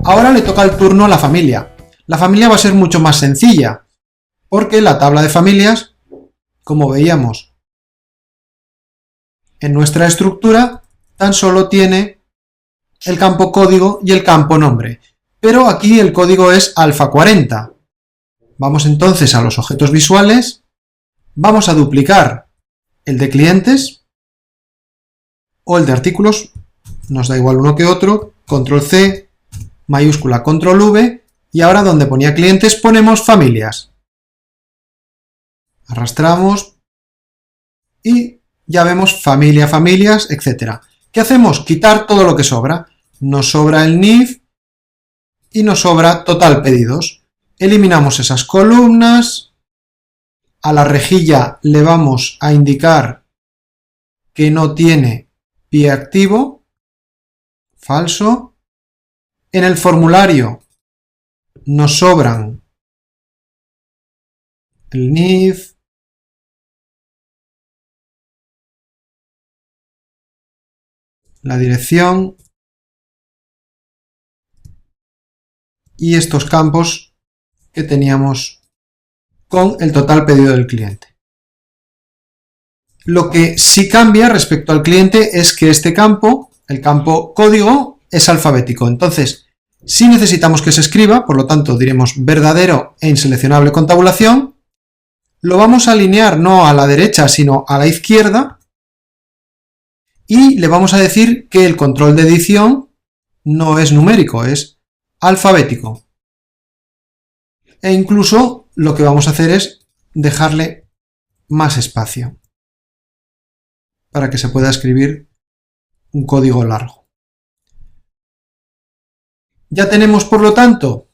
Ahora le toca el turno a la familia. La familia va a ser mucho más sencilla, porque la tabla de familias, como veíamos en nuestra estructura, tan solo tiene el campo código y el campo nombre. Pero aquí el código es alfa40. Vamos entonces a los objetos visuales, vamos a duplicar el de clientes o el de artículos, nos da igual uno que otro, control C, mayúscula, control V, y ahora donde ponía clientes ponemos familias. Arrastramos y ya vemos familia, familias, etc. ¿Qué hacemos? Quitar todo lo que sobra. Nos sobra el NIF y nos sobra total pedidos. Eliminamos esas columnas. A la rejilla le vamos a indicar que no tiene pie activo. Falso. En el formulario nos sobran el NIF, la dirección y estos campos que teníamos con el total pedido del cliente. Lo que sí cambia respecto al cliente es que este campo, el campo código, es alfabético. Entonces, si necesitamos que se escriba, por lo tanto diremos verdadero e inseleccionable con tabulación, lo vamos a alinear no a la derecha sino a la izquierda y le vamos a decir que el control de edición no es numérico, es alfabético. E incluso lo que vamos a hacer es dejarle más espacio para que se pueda escribir un código largo. Ya tenemos, por lo tanto,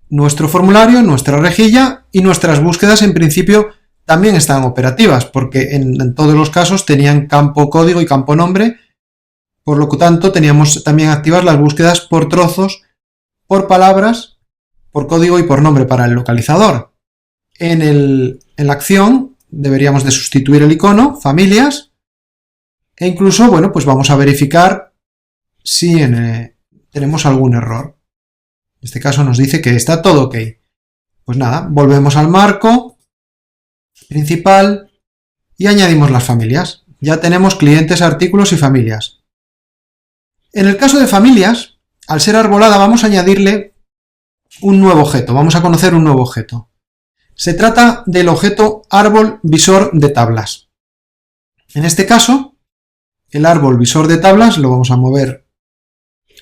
nuestro formulario, nuestra rejilla y nuestras búsquedas en principio también están operativas, porque en todos los casos tenían campo código y campo nombre, por lo tanto teníamos también activas las búsquedas por trozos, por palabras, por código y por nombre para el localizador. En la acción deberíamos de sustituir el icono, familias, e incluso, bueno, pues vamos a verificar si tenemos algún error. En este caso nos dice que está todo ok. Pues nada, volvemos al marco principal y añadimos las familias. Ya tenemos clientes, artículos y familias. En el caso de familias, al ser arbolada vamos a añadirle un nuevo objeto. Vamos a conocer un nuevo objeto. Se trata del objeto árbol visor de tablas. En este caso, el árbol visor de tablas lo vamos a mover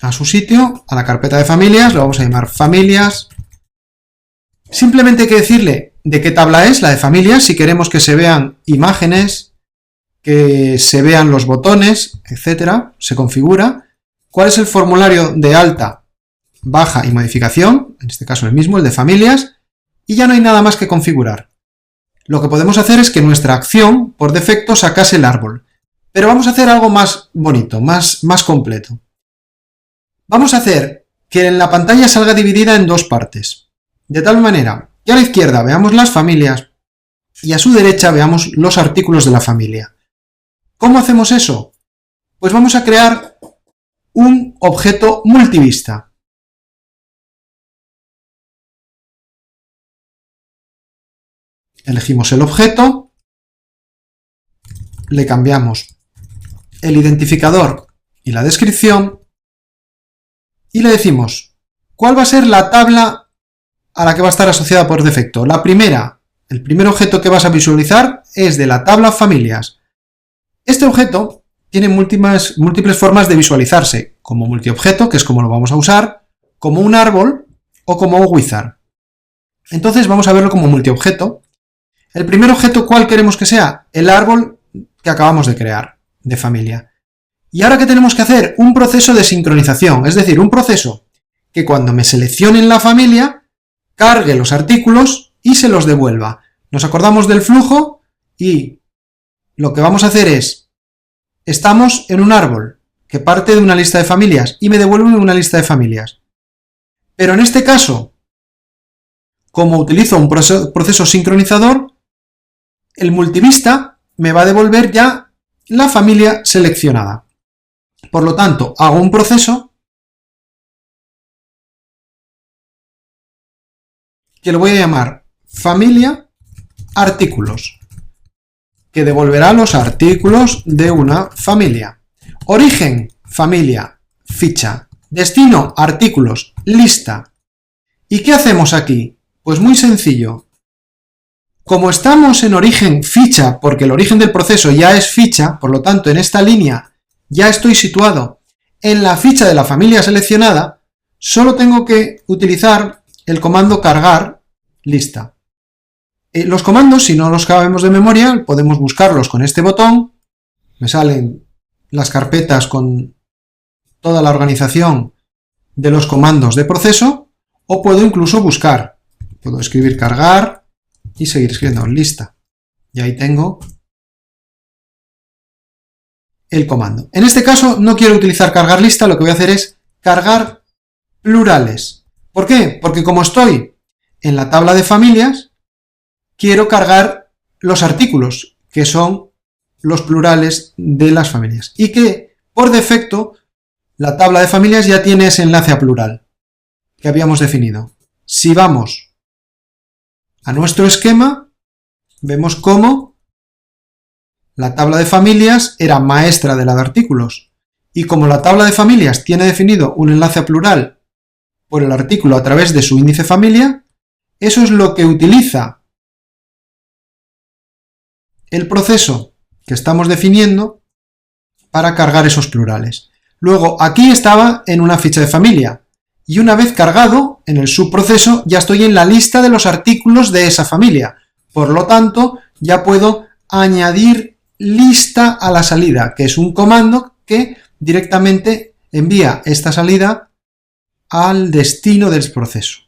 a su sitio, a la carpeta de familias, lo vamos a llamar familias. Simplemente hay que decirle de qué tabla es, la de familias, si queremos que se vean imágenes, que se vean los botones, etc. Se configura. ¿Cuál es el formulario de alta, baja y modificación? En este caso el mismo, el de familias. Y ya no hay nada más que configurar. Lo que podemos hacer es que nuestra acción, por defecto, sacase el árbol. Pero vamos a hacer algo más bonito, más completo. Vamos a hacer que en la pantalla salga dividida en dos partes. De tal manera que a la izquierda veamos las familias y a su derecha veamos los artículos de la familia. ¿Cómo hacemos eso? Pues vamos a crear un objeto multivista. Elegimos el objeto, le cambiamos el identificador y la descripción y le decimos cuál va a ser la tabla a la que va a estar asociada por defecto. La primera, el primer objeto que vas a visualizar es de la tabla familias. Este objeto tiene múltiples formas de visualizarse, como multiobjeto, que es como lo vamos a usar, como un árbol o como un wizard. Entonces vamos a verlo como multiobjeto. El primer objeto, ¿cuál queremos que sea? El árbol que acabamos de crear, de familia. Y ahora, ¿qué tenemos que hacer? Un proceso de sincronización, es decir, un proceso que cuando me seleccionen la familia, cargue los artículos y se los devuelva. Nos acordamos del flujo y lo que vamos a hacer es, estamos en un árbol que parte de una lista de familias y me devuelve una lista de familias. Pero en este caso, como utilizo un proceso sincronizador, el multivista me va a devolver ya la familia seleccionada. Por lo tanto, hago un proceso que lo voy a llamar familia artículos, que devolverá los artículos de una familia. Origen, familia, ficha. Destino, artículos, lista. ¿Y qué hacemos aquí? Pues muy sencillo. Como estamos en origen ficha, porque el origen del proceso ya es ficha, por lo tanto en esta línea ya estoy situado en la ficha de la familia seleccionada, solo tengo que utilizar el comando cargar lista. Los comandos, si no los sabemos de memoria, podemos buscarlos con este botón. Me salen las carpetas con toda la organización de los comandos de proceso, o puedo incluso buscar. Puedo escribir cargar y seguir escribiendo lista. Y ahí tengo el comando. En este caso no quiero utilizar cargar lista, lo que voy a hacer es cargar plurales. ¿Por qué? Porque como estoy en la tabla de familias, quiero cargar los artículos, que son los plurales de las familias. Y que, por defecto, la tabla de familias ya tiene ese enlace a plural que habíamos definido. Si vamos a nuestro esquema, vemos cómo la tabla de familias era maestra de la de artículos. Y como la tabla de familias tiene definido un enlace a plural por el artículo a través de su índice familia, eso es lo que utiliza el proceso que estamos definiendo para cargar esos plurales. Luego, aquí estaba en una ficha de familia, y una vez cargado, en el subproceso, ya estoy en la lista de los artículos de esa familia. Por lo tanto, ya puedo añadir lista a la salida, que es un comando que directamente envía esta salida al destino del proceso.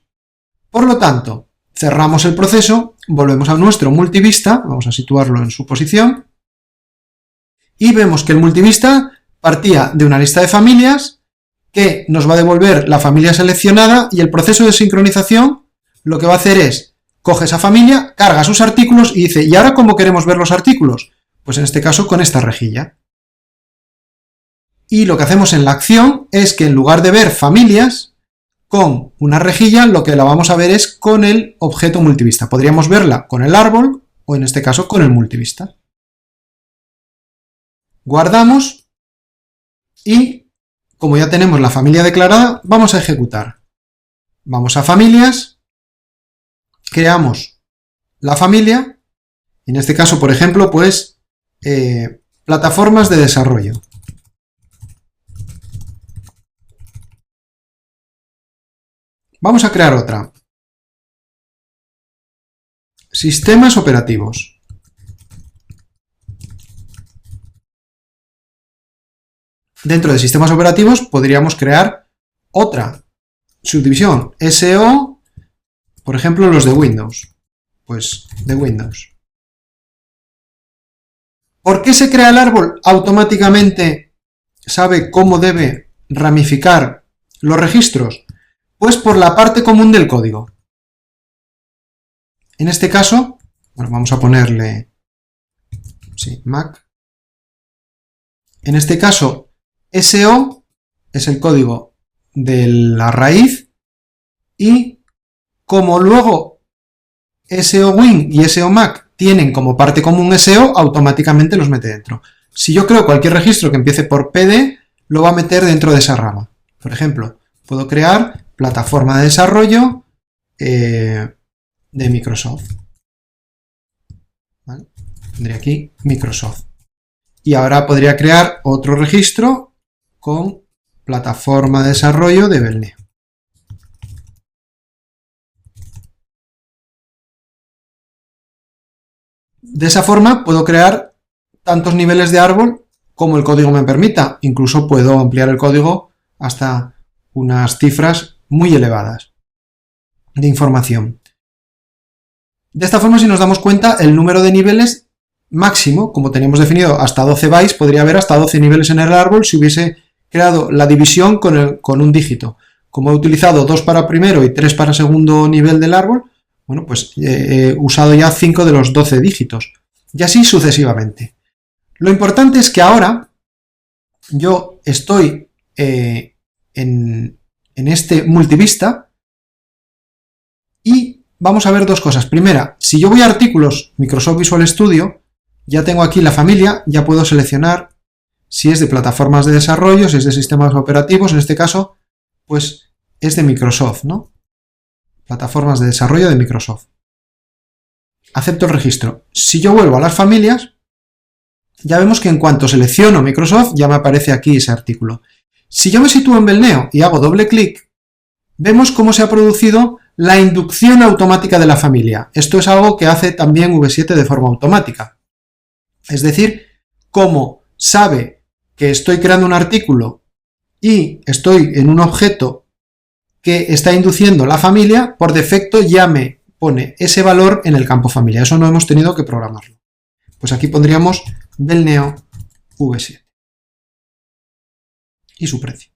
Por lo tanto, cerramos el proceso, volvemos a nuestro multivista, vamos a situarlo en su posición, y vemos que el multivista partía de una lista de familias que nos va a devolver la familia seleccionada, y el proceso de sincronización lo que va a hacer es, coge esa familia, carga sus artículos y dice, ¿y ahora cómo queremos ver los artículos? Pues en este caso con esta rejilla. Y lo que hacemos en la acción es que en lugar de ver familias con una rejilla, lo que la vamos a ver es con el objeto multivista. Podríamos verla con el árbol o en este caso con el multivista. Guardamos y, como ya tenemos la familia declarada, vamos a ejecutar. Vamos a familias, creamos la familia, en este caso, por ejemplo, pues plataformas de desarrollo. Vamos a crear otra. Sistemas operativos. Dentro de sistemas operativos podríamos crear otra subdivisión. SO, por ejemplo, los de Windows. Pues de Windows. ¿Por qué se crea el árbol? Automáticamente sabe cómo debe ramificar los registros. Pues por la parte común del código. En este caso, bueno, vamos a ponerle Mac. En este caso, SO es el código de la raíz, y como luego SO Win y SO Mac tienen como parte común SO, automáticamente los mete dentro. Si yo creo cualquier registro que empiece por PD, lo va a meter dentro de esa rama. Por ejemplo, puedo crear plataforma de desarrollo de Microsoft. ¿Vale? Tendría aquí Microsoft. Y ahora podría crear otro registro con plataforma de desarrollo de Belneo. De esa forma puedo crear tantos niveles de árbol como el código me permita. Incluso puedo ampliar el código hasta unas cifras muy elevadas de información. De esta forma, si nos damos cuenta, el número de niveles máximo, como teníamos definido hasta 12 bytes, podría haber hasta 12 niveles en el árbol si hubiese creado la división con un dígito. Como he utilizado 2 para primero y 3 para segundo nivel del árbol, bueno, pues he usado ya 5 de los 12 dígitos. Y así sucesivamente. Lo importante es que ahora yo estoy en este multivista, y vamos a ver dos cosas. Primera, si yo voy a artículos Microsoft Visual Studio, ya tengo aquí la familia, ya puedo seleccionar si es de plataformas de desarrollo, si es de sistemas operativos, en este caso, pues es de Microsoft, ¿no? Plataformas de desarrollo de Microsoft. Acepto el registro. Si yo vuelvo a las familias, ya vemos que en cuanto selecciono Microsoft, ya me aparece aquí ese artículo. Si yo me sitúo en Belneo y hago doble clic, vemos cómo se ha producido la inducción automática de la familia. Esto es algo que hace también V7 de forma automática. Es decir, cómo sabe que estoy creando un artículo y estoy en un objeto que está induciendo la familia, por defecto ya me pone ese valor en el campo familia. Eso no hemos tenido que programarlo. Pues aquí pondríamos Belneo V7 y su precio.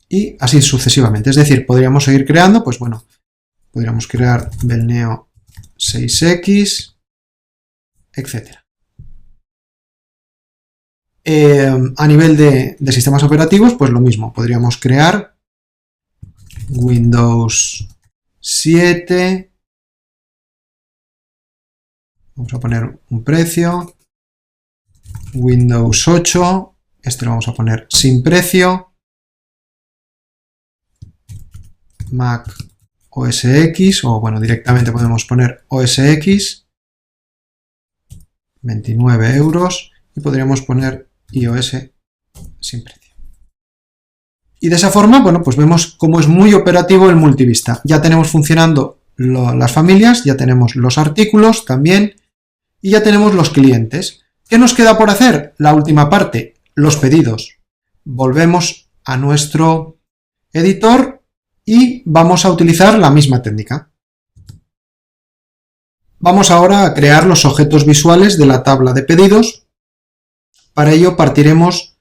Y así sucesivamente. Es decir, podríamos seguir creando, pues bueno, podríamos crear Belneo 6X, etc. A nivel de sistemas operativos, pues lo mismo. Podríamos crear Windows 7. Vamos a poner un precio. Windows 8. Este lo vamos a poner sin precio. Mac OS X, o bueno, directamente podemos poner OS X, 29 euros, y podríamos poner iOS sin precio. Y de esa forma, bueno, pues vemos cómo es muy operativo el multivista. Ya tenemos funcionando las familias, ya tenemos los artículos también, y ya tenemos los clientes. ¿Qué nos queda por hacer? La última parte, los pedidos. Volvemos a nuestro editor y vamos a utilizar la misma técnica. Vamos ahora a crear los objetos visuales de la tabla de pedidos. Para ello partiremos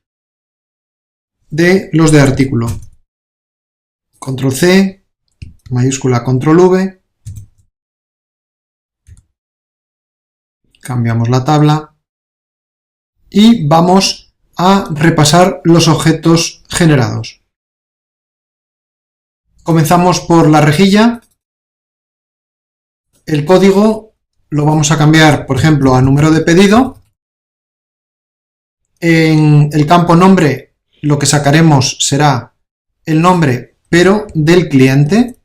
de los de artículo. Control C, mayúscula Control V. Cambiamos la tabla y vamos a repasar los objetos generados. Comenzamos por la rejilla. El código lo vamos a cambiar, por ejemplo, a número de pedido. En el campo nombre lo que sacaremos será el nombre, pero del cliente.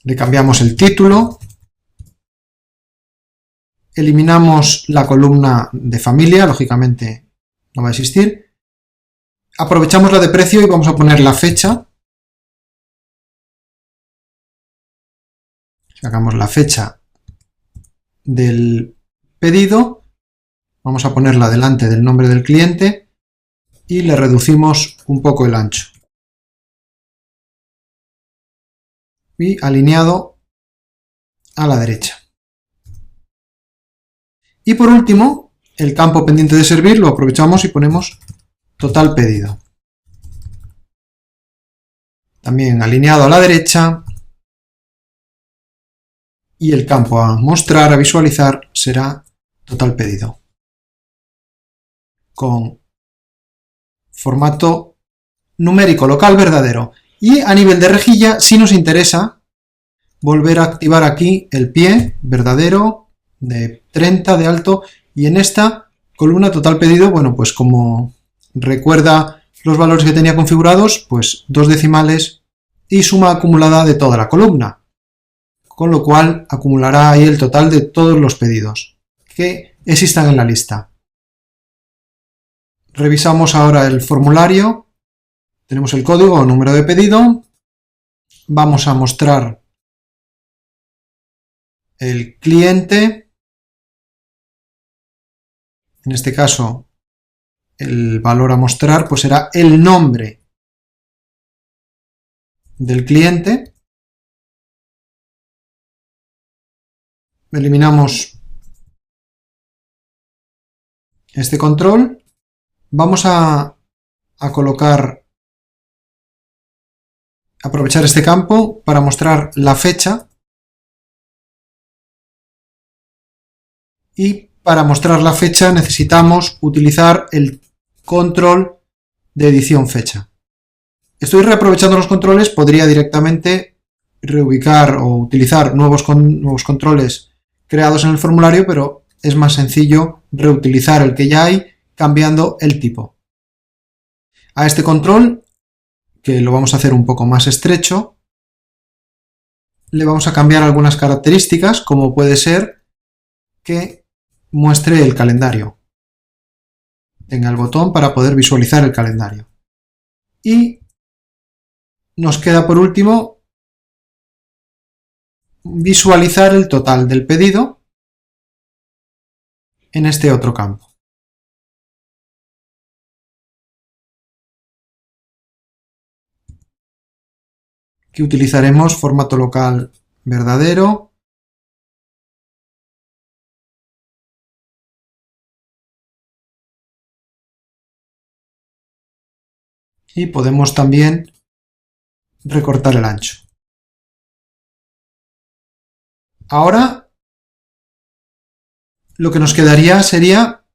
Le cambiamos el título. Eliminamos la columna de familia, lógicamente no va a existir. Aprovechamos la de precio y vamos a poner la fecha. Sacamos la fecha del pedido. Vamos a ponerla delante del nombre del cliente y le reducimos un poco el ancho. Y alineado a la derecha. Y por último, el campo pendiente de servir lo aprovechamos y ponemos total pedido. También alineado a la derecha. Y el campo a mostrar, a visualizar, será total pedido. Con formato numérico local verdadero. Y a nivel de rejilla, si nos interesa, volver a activar aquí el pie verdadero de 30 de alto. Y en esta columna total pedido, bueno, pues como recuerda los valores que tenía configurados, pues 2 decimales y suma acumulada de toda la columna. Con lo cual acumulará ahí el total de todos los pedidos que existan en la lista. Revisamos ahora el formulario. Tenemos el código o número de pedido. Vamos a mostrar el cliente. En este caso, el valor a mostrar pues será el nombre del cliente. Eliminamos este control. Vamos a aprovechar este campo para mostrar la fecha y para mostrar la fecha necesitamos utilizar el control de edición fecha. Estoy reaprovechando los controles, podría directamente reubicar o utilizar nuevos controles creados en el formulario, pero es más sencillo reutilizar el que ya hay cambiando el tipo. A este control, que lo vamos a hacer un poco más estrecho, le vamos a cambiar algunas características, como puede ser que muestre el calendario. Tenga el botón para poder visualizar el calendario. Y nos queda por último visualizar el total del pedido en este otro campo. Aquí utilizaremos formato local verdadero. Y podemos también recortar el ancho. Ahora lo que nos quedaría sería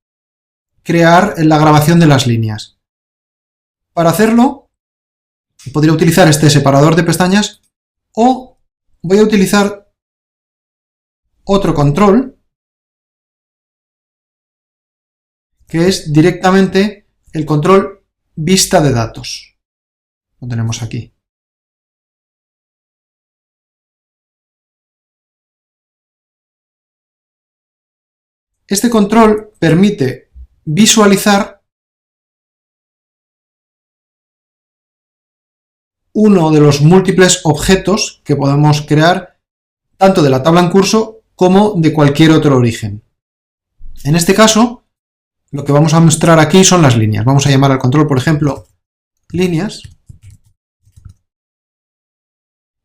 crear la grabación de las líneas. Para hacerlo podría utilizar este separador de pestañas o voy a utilizar otro control que es directamente el control vista de datos. Lo tenemos aquí. Este control permite visualizar uno de los múltiples objetos que podemos crear tanto de la tabla en curso como de cualquier otro origen. En este caso, lo que vamos a mostrar aquí son las líneas. Vamos a llamar al control, por ejemplo, líneas.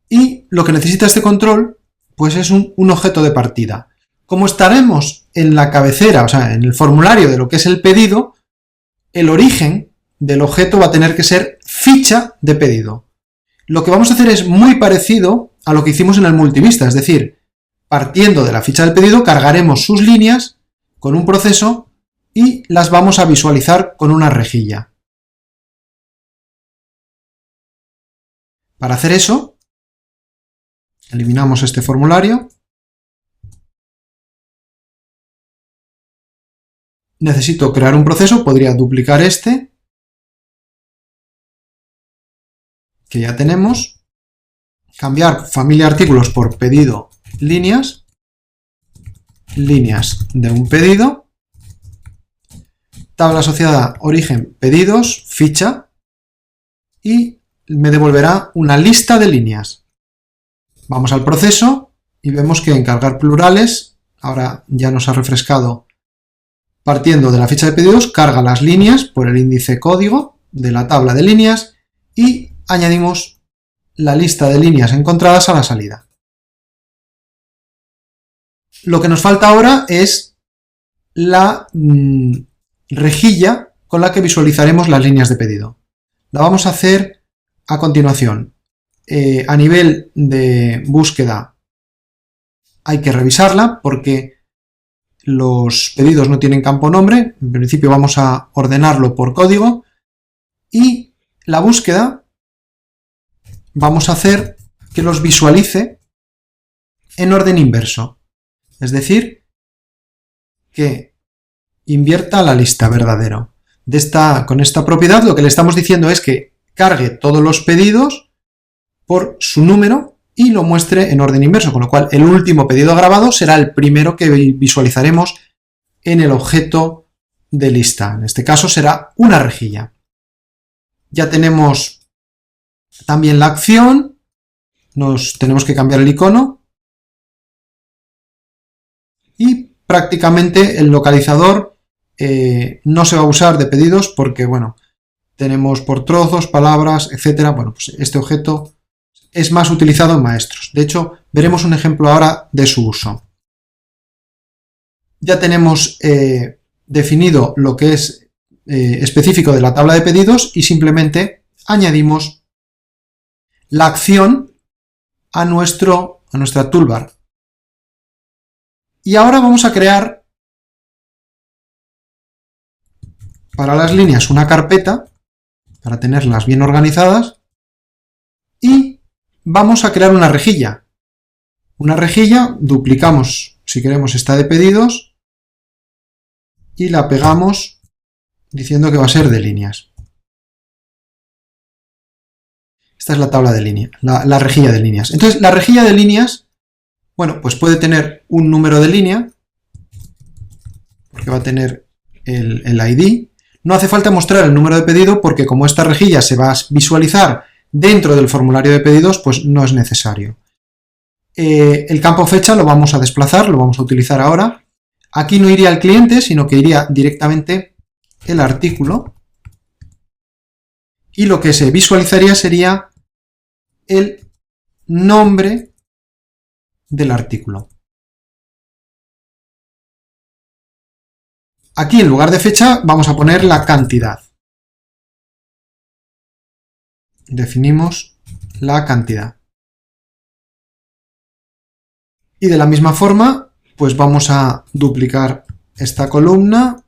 Y lo que necesita este control, pues es un objeto de partida. Como estaremos en la cabecera, o sea, en el formulario de lo que es el pedido, el origen del objeto va a tener que ser ficha de pedido. Lo que vamos a hacer es muy parecido a lo que hicimos en el multivista, es decir, partiendo de la ficha del pedido, cargaremos sus líneas con un proceso y las vamos a visualizar con una rejilla. Para hacer eso, eliminamos este formulario. Necesito crear un proceso, podría duplicar este, que ya tenemos, cambiar familia de artículos por pedido líneas, líneas de un pedido, tabla asociada origen pedidos, ficha, y me devolverá una lista de líneas. Vamos al proceso y vemos que en cargar plurales, ahora ya nos ha refrescado. Partiendo de la ficha de pedidos, carga las líneas por el índice código de la tabla de líneas y añadimos la lista de líneas encontradas a la salida. Lo que nos falta ahora es la rejilla con la que visualizaremos las líneas de pedido. La vamos a hacer a continuación. A nivel de búsqueda hay que revisarla porque los pedidos no tienen campo nombre. En principio vamos a ordenarlo por código y la búsqueda vamos a hacer que los visualice en orden inverso, es decir, que invierta la lista verdadero. Con esta propiedad lo que le estamos diciendo es que cargue todos los pedidos por su número y lo muestre en orden inverso, con lo cual el último pedido grabado será el primero que visualizaremos en el objeto de lista. En este caso será una rejilla. Ya tenemos también la acción, tenemos que cambiar el icono y prácticamente el localizador no se va a usar de pedidos porque, bueno, tenemos por trozos, palabras, etcétera. Bueno, pues este objeto es más utilizado en maestros. De hecho, veremos un ejemplo ahora de su uso. Ya tenemos definido lo que es específico de la tabla de pedidos y simplemente añadimos la acción a nuestra toolbar. Y ahora vamos a crear para las líneas una carpeta, para tenerlas bien organizadas, y vamos a crear una rejilla. Una rejilla, duplicamos, si queremos, esta de pedidos, y la pegamos diciendo que va a ser de líneas. Esta es la tabla de líneas, la rejilla de líneas. Entonces, la rejilla de líneas, bueno, pues puede tener un número de línea, porque va a tener el ID. No hace falta mostrar el número de pedido, porque como esta rejilla se va a visualizar dentro del formulario de pedidos, pues no es necesario. El campo fecha lo vamos a desplazar, lo vamos a utilizar ahora. Aquí no iría el cliente, sino que iría directamente el artículo. Y lo que se visualizaría sería el nombre del artículo. Aquí en lugar de fecha vamos a poner la cantidad. Definimos la cantidad. Y de la misma forma, pues vamos a duplicar esta columna.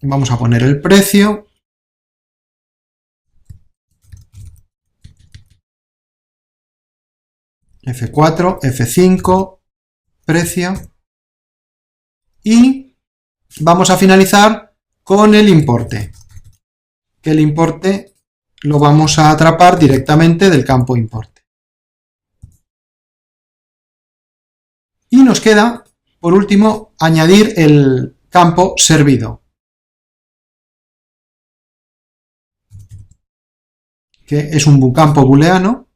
Vamos a poner el precio. F4, F5, precio. Y vamos a finalizar con el importe. Que el importe lo vamos a atrapar directamente del campo importe. Y nos queda, por último, añadir el campo servido, que es un campo booleano.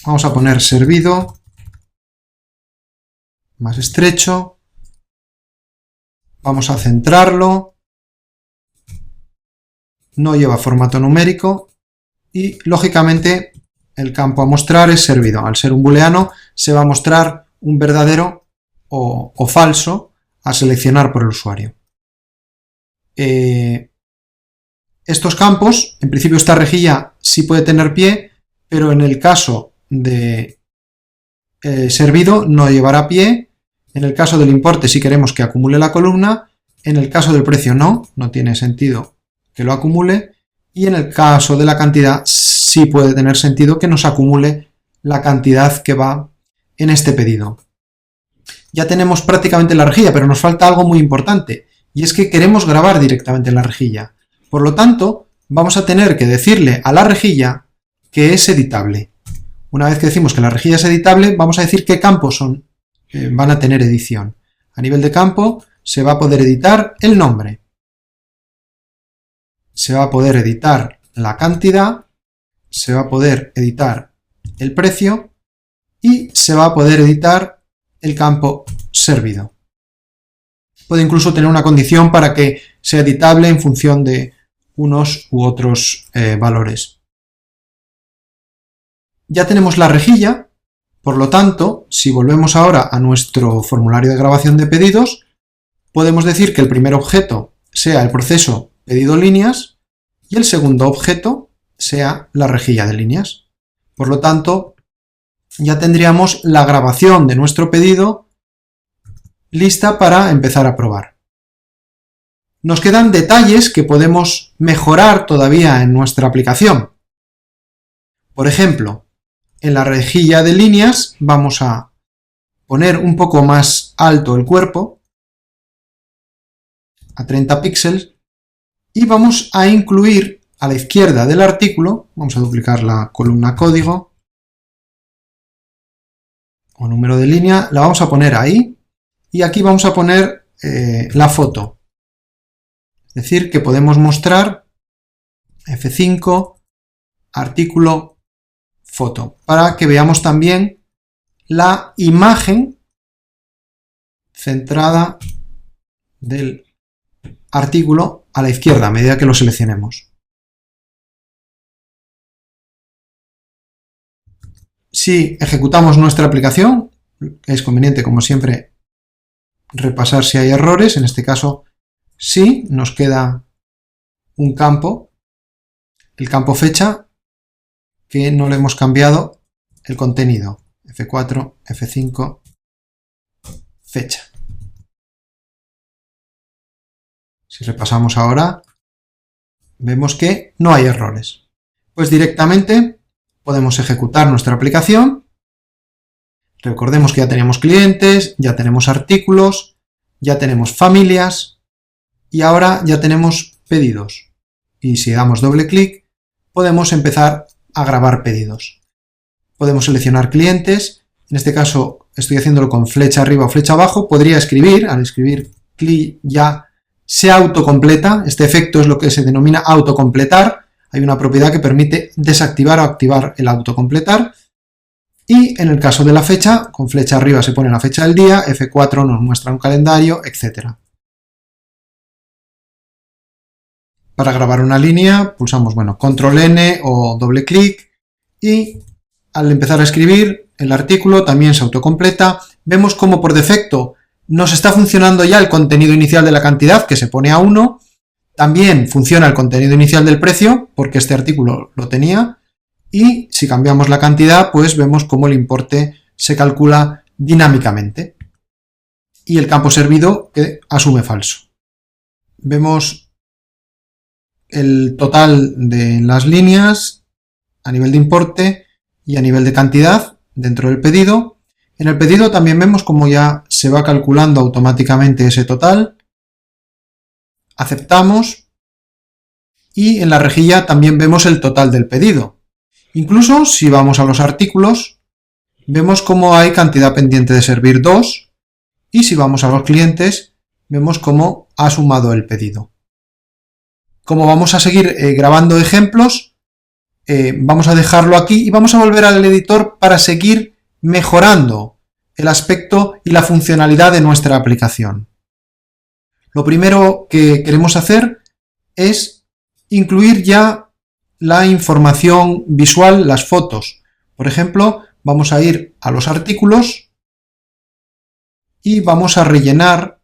Vamos a poner servido, más estrecho. Vamos a centrarlo. No lleva formato numérico. Y, lógicamente, el campo a mostrar es servido. Al ser un booleano, se va a mostrar un verdadero o falso a seleccionar por el usuario. Estos campos, en principio esta rejilla sí puede tener pie, pero en el caso de servido no llevará pie. En el caso del importe, si queremos que acumule la columna. En el caso del precio no tiene sentido que lo acumule. Y en el caso de la cantidad sí puede tener sentido que nos acumule la cantidad que va en este pedido. Ya tenemos prácticamente la rejilla, pero nos falta algo muy importante, y es que queremos grabar directamente en la rejilla. Por lo tanto, vamos a tener que decirle a la rejilla que es editable. Una vez que decimos que la rejilla es editable, vamos a decir qué campos van a tener edición. A nivel de campo se va a poder editar el nombre, se va a poder editar la cantidad, se va a poder editar el precio y se va a poder editar el campo servido. Puede incluso tener una condición para que sea editable en función de unos u otros valores. Ya tenemos la rejilla, por lo tanto, si volvemos ahora a nuestro formulario de grabación de pedidos, podemos decir que el primer objeto sea el proceso pedido líneas y el segundo objeto sea la rejilla de líneas. Por lo tanto, ya tendríamos la grabación de nuestro pedido lista para empezar a probar. Nos quedan detalles que podemos mejorar todavía en nuestra aplicación. Por ejemplo, en la rejilla de líneas vamos a poner un poco más alto el cuerpo, a 30 píxeles, y vamos a incluir a la izquierda del artículo, vamos a duplicar la columna código o número de línea, la vamos a poner ahí, y aquí vamos a poner la foto. Es decir, que podemos mostrar F5, artículo, foto, para que veamos también la imagen centrada del artículo a la izquierda a medida que lo seleccionemos. Si ejecutamos nuestra aplicación, es conveniente, como siempre, repasar si hay errores. En este caso, sí, nos queda un campo, el campo fecha, que no le hemos cambiado el contenido. F4, F5, fecha. Si repasamos ahora, vemos que no hay errores. Pues directamente podemos ejecutar nuestra aplicación. Recordemos que ya tenemos clientes, ya tenemos artículos, ya tenemos familias y ahora ya tenemos pedidos. Y si damos doble clic, podemos empezar a grabar pedidos. Podemos seleccionar clientes. En este caso estoy haciéndolo con flecha arriba o flecha abajo. Podría escribir, al escribir clic ya se autocompleta. Este efecto es lo que se denomina autocompletar. Hay una propiedad que permite desactivar o activar el autocompletar. Y en el caso de la fecha, con flecha arriba se pone la fecha del día, F4 nos muestra un calendario, etc. Para grabar una línea pulsamos Control N o doble clic y al empezar a escribir el artículo también se autocompleta. Vemos como por defecto nos está funcionando ya el contenido inicial de la cantidad, que se pone a 1. También funciona el contenido inicial del precio, porque este artículo lo tenía. Y si cambiamos la cantidad, pues vemos cómo el importe se calcula dinámicamente. Y el campo servido que asume falso. Vemos el total de las líneas a nivel de importe y a nivel de cantidad dentro del pedido. En el pedido también vemos cómo ya se va calculando automáticamente ese total. Aceptamos. Y en la rejilla también vemos el total del pedido. Incluso si vamos a los artículos, vemos cómo hay cantidad pendiente de servir 2. Y si vamos a los clientes, vemos cómo ha sumado el pedido. Como vamos a seguir grabando ejemplos, vamos a dejarlo aquí y vamos a volver al editor para seguir mejorando el aspecto y la funcionalidad de nuestra aplicación. Lo primero que queremos hacer es incluir ya la información visual, las fotos. Por ejemplo, vamos a ir a los artículos y vamos a rellenar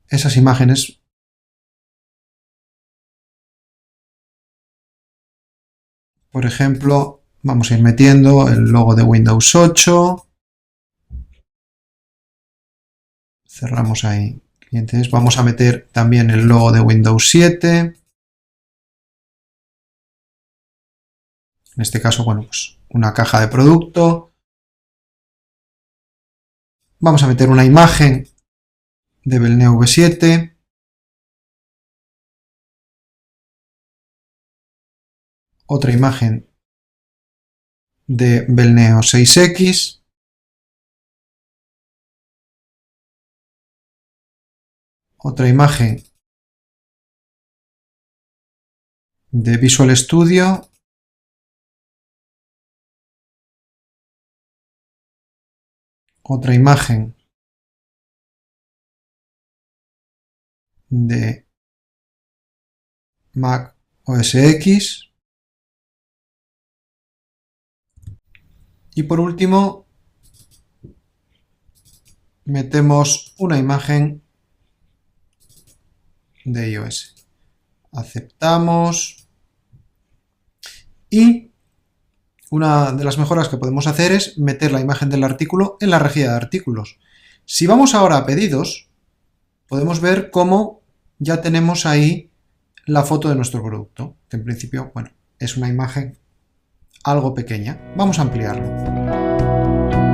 esas imágenes. Por ejemplo, vamos a ir metiendo el logo de Windows 8. Cerramos ahí clientes. Vamos a meter también el logo de Windows 7. En este caso, pues una caja de producto. Vamos a meter una imagen de Belneo V7. Otra imagen de Belneo 6X. Otra imagen de Visual Studio. Otra imagen de Mac OS X. Y por último, metemos una imagen de iOS. Aceptamos. Y una de las mejoras que podemos hacer es meter la imagen del artículo en la rejilla de artículos. Si vamos ahora a pedidos, podemos ver cómo ya tenemos ahí la foto de nuestro producto, que en principio, es una imagen algo pequeña. Vamos a ampliarlo.